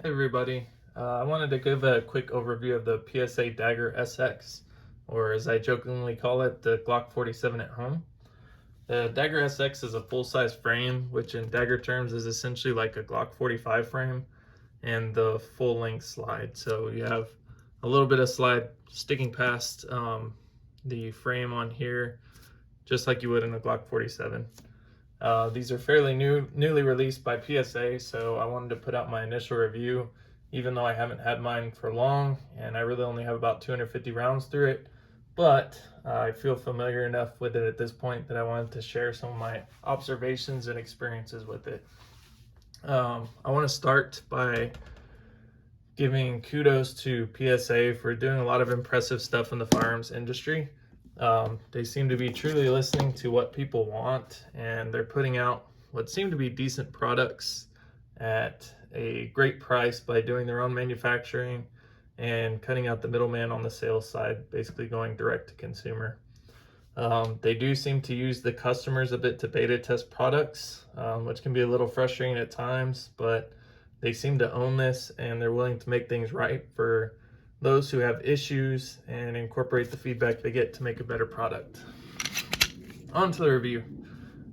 Hey everybody, I wanted to give a quick overview of the PSA Dagger SX, or as I jokingly call it, the Glock 47 at home. The Dagger SX is a full-size frame, which in Dagger terms is essentially like a Glock 45 frame, and the full-length slide. So you have a little bit of slide sticking past the frame on here, just like you would in a Glock 47. These are fairly newly released by PSA, so I wanted to put out my initial review, even though I haven't had mine for long, and I really only have about 250 rounds through it. But I feel familiar enough with it at this point that I wanted to share some of my observations and experiences with it. I want to start by giving kudos to PSA for doing a lot of impressive stuff in the firearms industry. They seem to be truly listening to what people want, and they're putting out what seem to be decent products at a great price by doing their own manufacturing and cutting out the middleman on the sales side, basically going direct to consumer. They do seem to use the customers a bit to beta test products, which can be a little frustrating at times, but they seem to own this and they're willing to make things right for those who have issues and incorporate the feedback they get to make a better product. On to the review.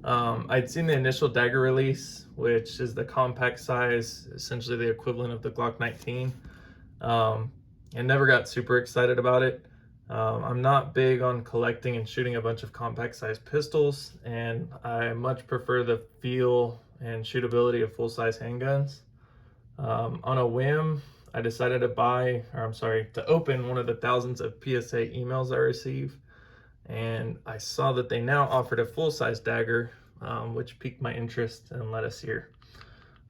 I'd seen the initial Dagger release, which is the compact size, essentially the equivalent of the Glock 19, and never got super excited about it. I'm not big on collecting and shooting a bunch of compact size pistols, and I much prefer the feel and shootability of full-size handguns. On a whim, I decided to open one of the thousands of PSA emails I receive, and I saw that they now offered a full-size Dagger, which piqued my interest and led us here.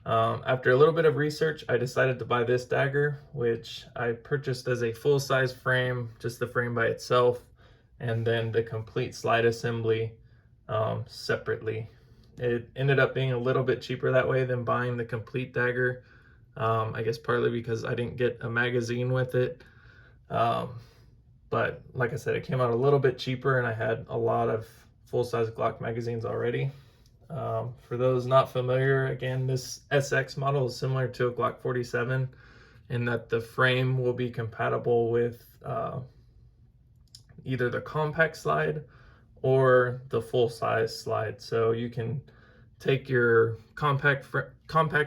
After a little bit of research, I decided to buy this Dagger, which I purchased as a full-size frame, just the frame by itself, and then the complete slide assembly separately. It ended up being a little bit cheaper that way than buying the complete Dagger. I guess partly because I didn't get a magazine with it. But like I said, it came out a little bit cheaper and I had a lot of full-size Glock magazines already. For those not familiar, again, this SX model is similar to a Glock 47 in that the frame will be compatible with either the compact slide or the full-size slide. So you can take your compact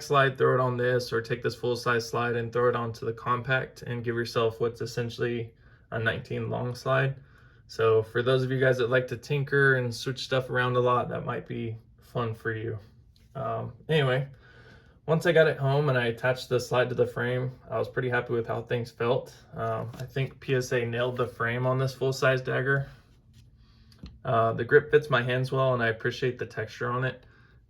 slide, throw it on this, or take this full-size slide and throw it onto the compact and give yourself what's essentially a 19 long slide. So for those of you guys that like to tinker and switch stuff around a lot, that might be fun for you. Anyway, once I got it home and I attached the slide to the frame, I was pretty happy with how things felt. I think PSA nailed the frame on this full-size Dagger. The grip fits my hands well and I appreciate the texture on it.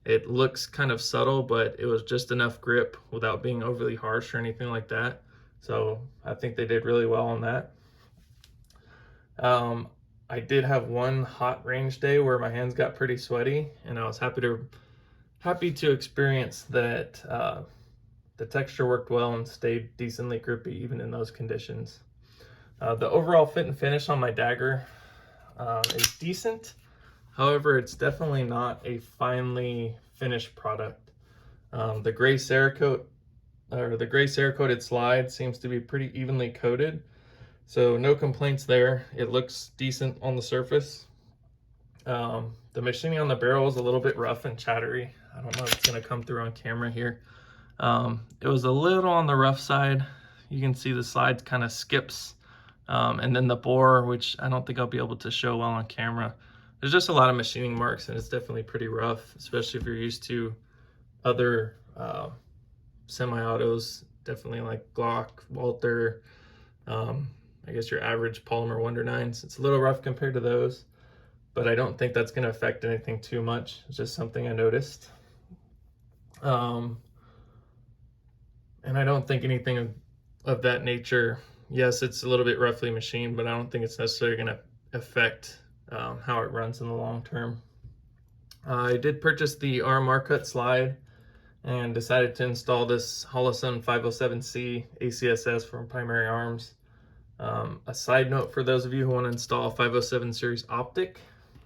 It looks kind of subtle, but it was just enough grip without being overly harsh or anything like that. So I think they did really well on that. I did have one hot range day where my hands got pretty sweaty, and I was happy to experience that the texture worked well and stayed decently grippy even in those conditions. The overall fit and finish on my Dagger is decent. However, it's definitely not a finely finished product. The gray Cerakote coated slide seems to be pretty evenly coated, so no complaints there. It looks decent on the surface. The machining on the barrel is a little bit rough and chattery. I don't know if it's going to come through on camera here. It was a little on the rough side. You can see the slide kind of skips, and then the bore, which I don't think I'll be able to show well on camera. There's just a lot of machining marks and it's definitely pretty rough, especially if you're used to other semi-autos, definitely like Glock, Walther, I guess your average polymer Wonder 9s. It's a little rough compared to those, but I don't think that's going to affect anything too much. It's just something I noticed. And I don't think anything of that nature, yes, it's a little bit roughly machined, but I don't think it's necessarily going to affect how it runs in the long term. I did purchase the RMR cut slide and decided to install this Holosun 507C ACSS from Primary Arms. A side note for those of you who want to install a 507 series Optic,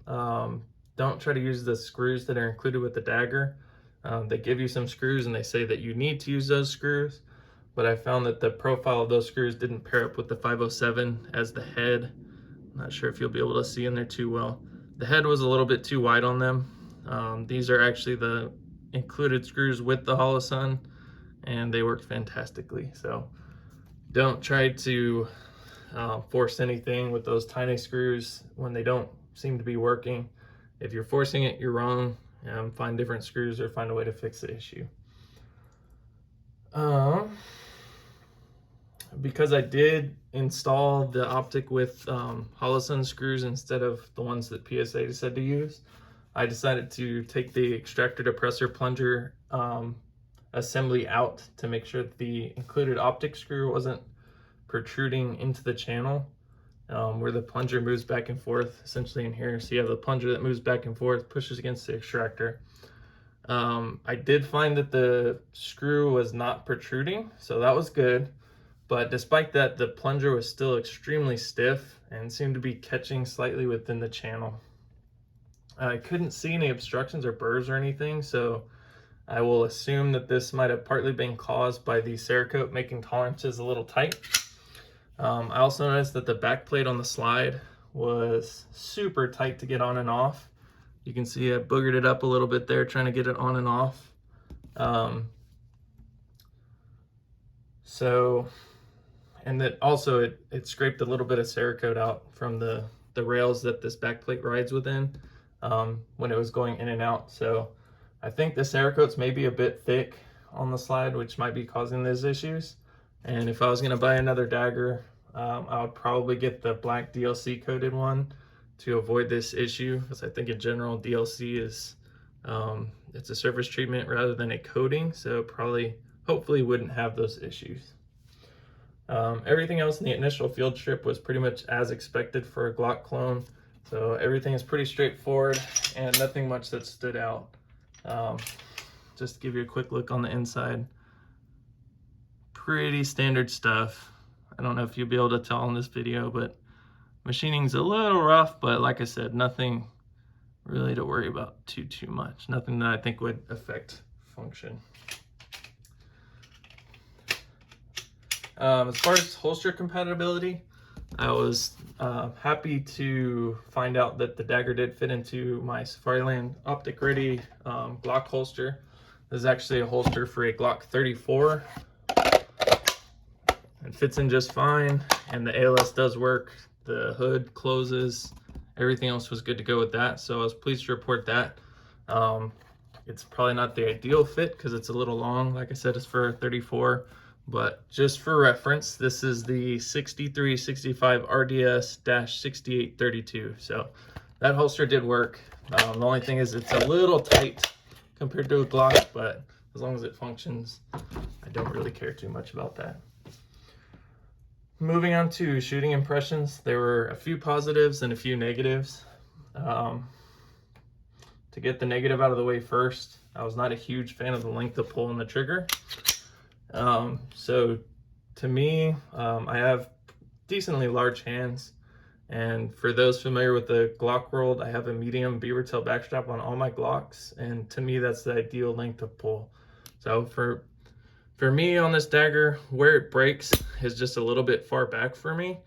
don't try to use the screws that are included with the Dagger. They give you some screws and they say that you need to use those screws, but I found that the profile of those screws didn't pair up with the 507 as the head. I'm not sure if you'll be able to see in there too well. The head was a little bit too wide on them. These are actually the included screws with the Holosun, and they worked fantastically. So don't try to force anything with those tiny screws when they don't seem to be working. If you're forcing it, you're wrong. Find different screws or find a way to fix the issue. Because I did install the Optic with Holosun screws instead of the ones that PSA said to use, I decided to take the extractor depressor plunger assembly out to make sure that the included Optic screw wasn't protruding into the channel where the plunger moves back and forth, essentially in here. So you have the plunger that moves back and forth, pushes against the extractor. I did find that the screw was not protruding, so that was good. But despite that, the plunger was still extremely stiff and seemed to be catching slightly within the channel. I couldn't see any obstructions or burrs or anything, so I will assume that this might have partly been caused by the Cerakote making tolerances a little tight. I also noticed that the back plate on the slide was super tight to get on and off. You can see I boogered it up a little bit there trying to get it on and off. And that also it scraped a little bit of Cerakote out from the rails that this back plate rides within when it was going in and out. So I think the Cerakote's maybe a bit thick on the slide, which might be causing these issues. And if I was gonna buy another Dagger, I would probably get the black DLC coated one to avoid this issue, because I think in general DLC is it's a surface treatment rather than a coating, so hopefully wouldn't have those issues. Everything else in the initial field strip was pretty much as expected for a Glock clone, so everything is pretty straightforward and nothing much that stood out. Just to give you a quick look on the inside, pretty standard stuff. I don't know if you'll be able to tell in this video, but machining's a little rough, but like I said, nothing really to worry about too much. Nothing that I think would affect function. As far as holster compatibility, I was happy to find out that the Dagger did fit into my Safariland Optic Ready Glock holster. This is actually a holster for a Glock 34. It fits in just fine, and the ALS does work. The hood closes. Everything else was good to go with that, so I was pleased to report that. It's probably not the ideal fit because it's a little long. Like I said, it's for a 34. But just for reference, this is the 6365 RDS-6832. So that holster did work. The only thing is it's a little tight compared to a Glock, but as long as it functions, I don't really care too much about that. Moving on to shooting impressions, there were a few positives and a few negatives. To get the negative out of the way first, I was not a huge fan of the length of pull on the trigger. So to me, I have decently large hands, and for those familiar with the Glock world, I have a medium beaver tail backstrap on all my Glocks, and to me that's the ideal length of pull. So for me on this Dagger, where it breaks is just a little bit far back for me,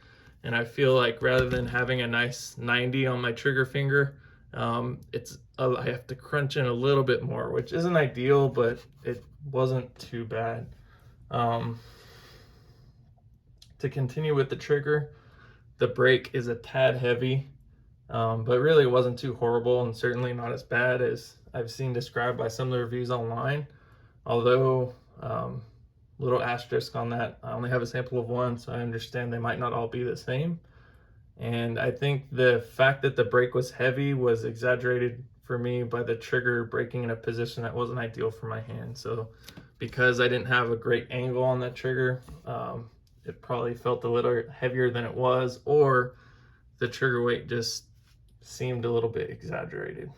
and I feel like rather than having a nice 90 on my trigger finger, I have to crunch in a little bit more, which isn't ideal, but it wasn't too bad. To continue with the trigger, the break is a tad heavy, but really it wasn't too horrible, and certainly not as bad as I've seen described by some of the reviews online. Although, little asterisk on that, I only have a sample of one, so I understand they might not all be the same. And I think the fact that the break was heavy was exaggerated for me by the trigger breaking in a position that wasn't ideal for my hand. So because I didn't have a great angle on that trigger, it probably felt a little heavier than it was, or the trigger weight just seemed a little bit exaggerated.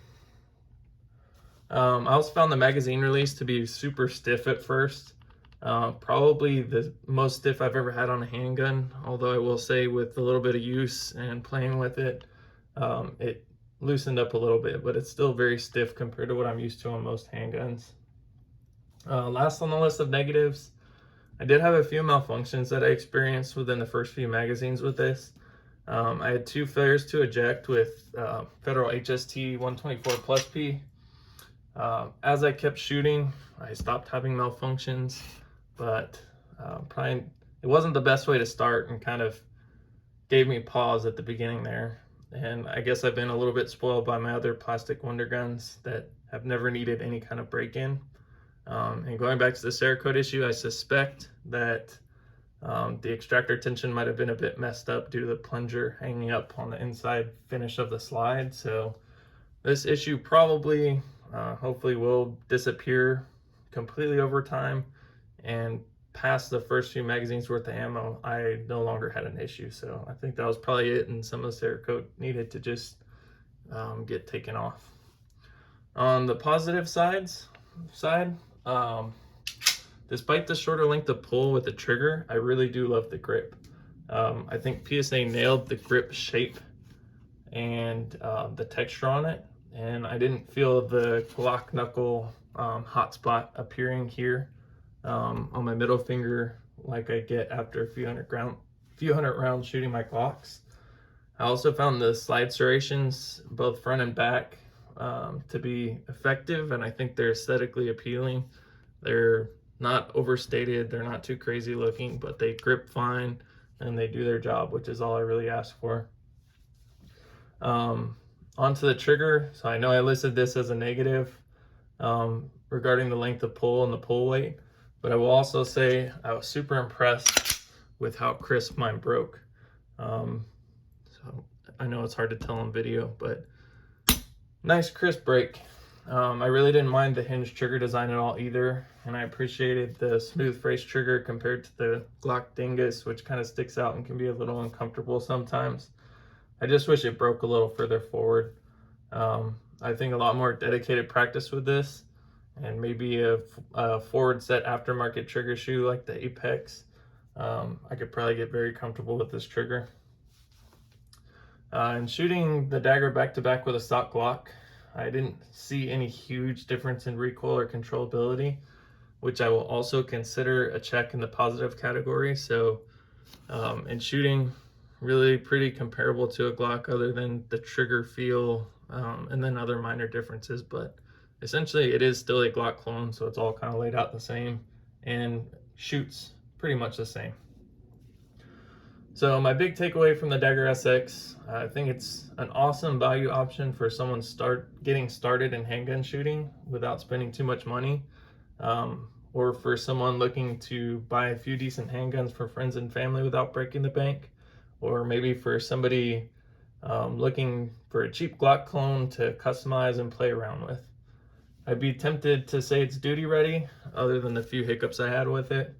I also found the magazine release to be super stiff at first. Probably the most stiff I've ever had on a handgun, although I will say with a little bit of use and playing with it, it loosened up a little bit, but it's still very stiff compared to what I'm used to on most handguns. Last on the list of negatives, I did have a few malfunctions that I experienced within the first few magazines with this. I had 2 failures to eject with Federal HST 124 plus P. As I kept shooting, I stopped having malfunctions, but probably it wasn't the best way to start, and kind of gave me pause at the beginning there. And I guess I've been a little bit spoiled by my other plastic Wonder Guns that have never needed any kind of break-in. And going back to the Cerakote issue, I suspect that the extractor tension might have been a bit messed up due to the plunger hanging up on the inside finish of the slide. So this issue probably, hopefully, will disappear completely over time, and past the first few magazines worth of ammo, I no longer had an issue. So I think that was probably it, and some of the Cerakote needed to just get taken off. On the positive side, despite the shorter length of pull with the trigger, I really do love the grip. I think PSA nailed the grip shape and the texture on it, and I didn't feel the Glock knuckle hotspot appearing here on my middle finger like I get after a few hundred rounds shooting my Glocks. I also found the slide serrations, both front and back, to be effective, and I think they're aesthetically appealing. They're not overstated, they're not too crazy looking, but they grip fine and they do their job, which is all I really ask for. Onto the trigger. So I know I listed this as a negative regarding the length of pull and the pull weight, but I will also say I was super impressed with how crisp mine broke. So I know it's hard to tell on video, but nice crisp break. I really didn't mind the hinge trigger design at all either, and I appreciated the smooth face trigger compared to the Glock Dingus, which kind of sticks out and can be a little uncomfortable sometimes. I just wish it broke a little further forward. I think a lot more dedicated practice with this, and maybe a forward set aftermarket trigger shoe like the Apex, I could probably get very comfortable with this trigger. And shooting the Dagger back to back with a stock Glock, I didn't see any huge difference in recoil or controllability, which I will also consider a check in the positive category. So in shooting, really pretty comparable to a Glock other than the trigger feel and then other minor differences, but essentially it is still a Glock clone, so it's all kind of laid out the same and shoots pretty much the same. So my big takeaway from the Dagger SX, I think it's an awesome value option for someone getting started in handgun shooting without spending too much money, or for someone looking to buy a few decent handguns for friends and family without breaking the bank, or maybe for somebody looking for a cheap Glock clone to customize and play around with. I'd be tempted to say it's duty ready, other than the few hiccups I had with it.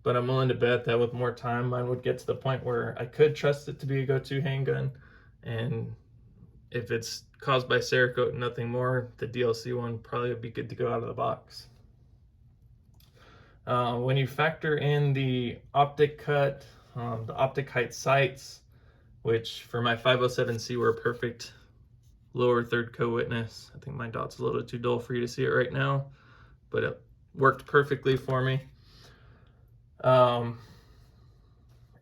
But I'm willing to bet that with more time, mine would get to the point where I could trust it to be a go-to handgun. And if it's caused by Cerakote and nothing more, the DLC one probably would be good to go out of the box. When you factor in the Optic cut, the Optic height sights, which for my 507C were a perfect lower third co-witness. I think my dot's a little too dull for you to see it right now, but it worked perfectly for me.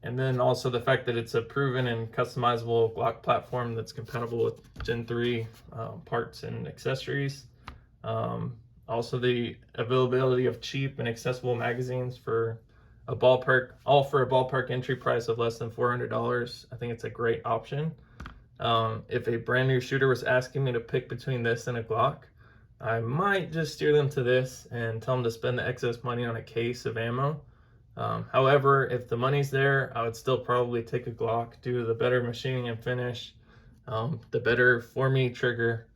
And then also the fact that it's a proven and customizable Glock platform that's compatible with Gen 3 parts and accessories. Also the availability of cheap and accessible magazines for a ballpark entry price of less than $400. I think it's a great option. If a brand new shooter was asking me to pick between this and a Glock, I might just steer them to this and tell them to spend the excess money on a case of ammo. However, if the money's there, I would still probably take a Glock due to the better machining and finish, the better for me trigger,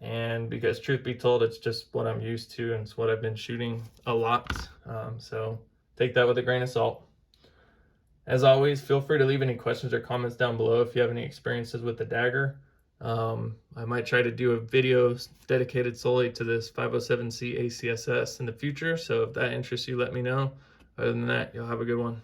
and because truth be told, it's just what I'm used to and it's what I've been shooting a lot. So take that with a grain of salt. As always, feel free to leave any questions or comments down below if you have any experiences with the Dagger. I might try to do a video dedicated solely to this 507C ACSS in the future, so if that interests you, let me know. Other than that, you'll have a good one.